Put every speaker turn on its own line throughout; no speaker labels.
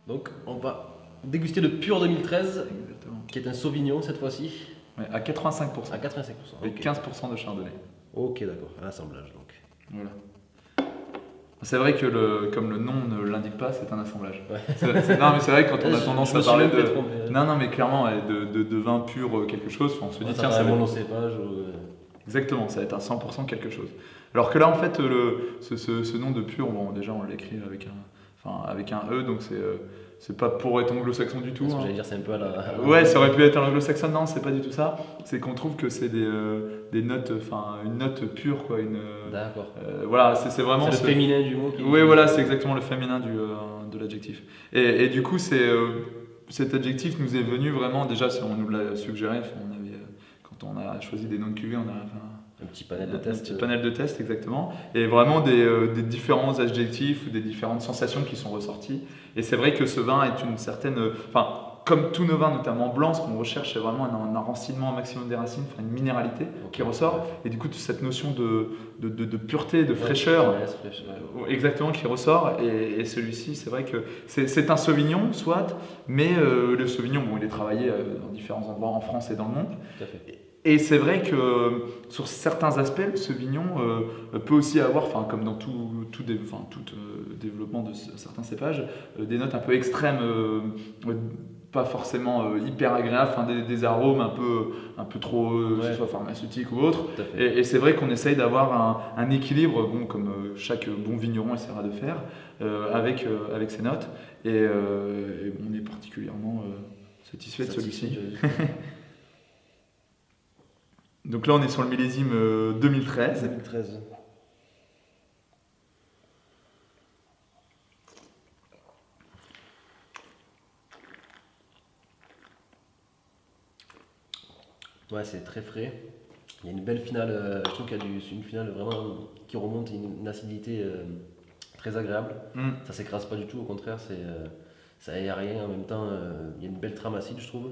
Donc on va déguster le Pur 2013,
Exactement.
qui est un Sauvignon cette fois-ci,
Ouais, à 85%.
à 85%.
Avec
Ok,
15% de chardonnay.
ok, d'accord, un assemblage donc.
Voilà. C'est vrai que comme le nom ne l'indique pas, c'est un assemblage.
Ouais.
Non, mais c'est vrai que quand on a tendance
Je me
à
suis
parler
même fait
de.
tromper.
Non, non, mais clairement, ouais, de vin pur quelque chose, on se dit,
Ouais,
tiens,
ça
ça
un
va être.
monocépage ou,
Exactement, ça va être un 100% quelque chose. Alors que là, en fait, ce nom de pur, bon, déjà, on l'écrit avec un E, donc c'est pas pour être anglo-saxon du tout.
ce que
Hein.
j'allais dire, c'est un peu à la.
Ouais, ça aurait pu être un anglo-saxon, non, c'est pas du tout ça. C'est qu'on trouve que c'est des notes, enfin, une note pure, quoi.
D'accord.
Voilà, c'est vraiment.
C'est le féminin du mot qui.
Oui, voilà, c'est exactement le féminin de l'adjectif. Et du coup, cet adjectif nous est venu vraiment, déjà, on nous l'a suggéré, quand on a choisi des noms de cuvées, on a
Un petit panel de
un
test.
petit panel de tests, exactement, et vraiment des différents adjectifs ou des différentes sensations qui sont ressorties. Et c'est vrai que ce vin est une certaine. Enfin, comme tous nos vins, notamment blancs, ce qu'on recherche, c'est vraiment un enracinement au maximum des racines, enfin une minéralité qui ressort. Et du coup, cette notion de pureté, de fraîcheur, exactement, qui ressort. Et celui-ci, c'est vrai que c'est un Sauvignon, soit, mais le Sauvignon, bon, il est travaillé dans différents endroits en France et dans le monde.
Tout à fait.
Et c'est vrai que sur certains aspects, le Sauvignon peut aussi avoir, comme dans tout développement de certains cépages, des notes un peu extrêmes, pas forcément hyper agréables, des arômes un peu trop, que ce soit pharmaceutiques ou autres. Et c'est vrai qu'on essaye d'avoir un équilibre, bon, comme chaque bon vigneron essaiera de faire, avec ces notes. Et on est particulièrement satisfait de celui-ci. Donc là, on est sur le millésime 2013.
2013. Ouais, c'est très frais. Il y a une belle finale, je trouve qu'il y a une finale vraiment qui remonte à une acidité très agréable. Ça s'écrase pas du tout, au contraire, ça aérien en même temps. Il y a une belle trame acide, je trouve.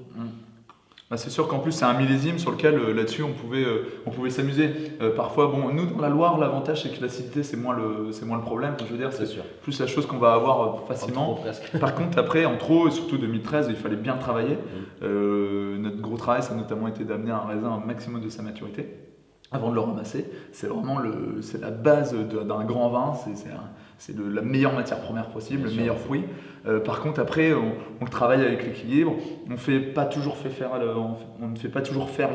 Bah, c'est sûr qu'en plus c'est un millésime sur lequel là-dessus on pouvait s'amuser. Parfois, bon, nous dans la Loire, l'avantage c'est que l'acidité c'est moins le problème. Je veux dire, c'est
sûr.
plus la chose qu'on va avoir facilement.
En trop, presque.
Par contre, après, en trop, surtout 2013, il fallait bien travailler. Notre gros travail, ça a notamment été d'amener un raisin au maximum de sa maturité avant de le ramasser. C'est vraiment c'est la base d'un grand vin. C'est la meilleure matière première possible, le meilleur fruit. Par contre, après, on le travaille avec l'équilibre. On ne fait pas toujours faire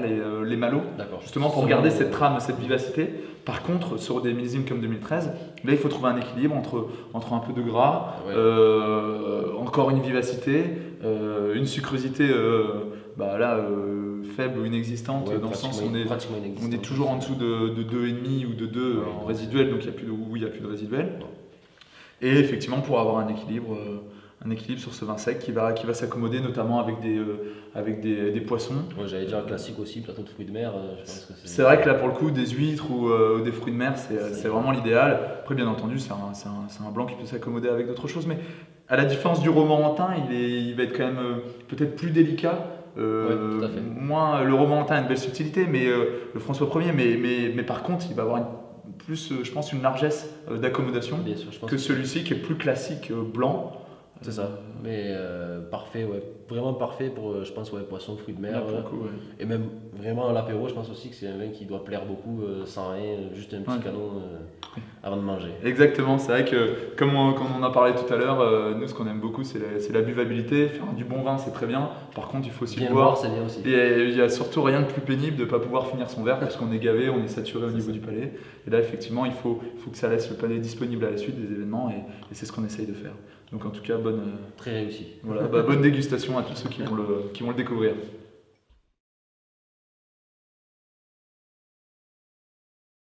les malots, justement pour garder cette trame, cette vivacité. Par contre, sur des millésimes comme 2013, là, il faut trouver un équilibre entre un peu de gras, encore une vivacité, une sucrosité faible ou inexistante, dans le sens où on est toujours en dessous de 2,5 ou de 2 en résiduel, donc il n'y a plus de résiduel. Et effectivement, pour avoir un équilibre sur ce vin sec qui va s'accommoder notamment avec des poissons.
Ouais, j'allais dire un classique aussi, plateau de fruits de mer. Je pense que
c'est vrai que là, pour le coup, des huîtres ou des fruits de mer, c'est vraiment l'idéal. Après, bien entendu, c'est un blanc qui peut s'accommoder avec d'autres choses, mais à la différence du romorantin, il va être quand même peut-être plus délicat.
Tout à fait.
Moins, le romorantin a une belle subtilité, mais le François Ier, mais par contre, il va avoir plus, je pense, une largesse d'accommodation que celui-ci qui est plus classique blanc.
C'est ça, mais parfait, ouais. Vraiment parfait pour, je pense, poisson, fruits de mer.
Là, pour le coup,
et même vraiment à l'apéro, je pense aussi que c'est un vin qui doit plaire beaucoup, sans rien, juste un petit canon avant de manger.
Exactement, c'est vrai que comme on en a parlé tout à l'heure, nous ce qu'on aime beaucoup c'est la buvabilité. Faire du bon vin c'est très bien, par contre il faut aussi
bien
boire.
C'est bien aussi.
Et il n'y a surtout rien de plus pénible de ne pas pouvoir finir son verre parce qu'on est gavé, on est saturé au niveau du palais. Et là effectivement il faut que ça laisse le palais disponible à la suite des événements et c'est ce qu'on essaye de faire. Donc en tout cas,
très réussi.
Voilà, bonne dégustation à tous ceux qui vont le découvrir.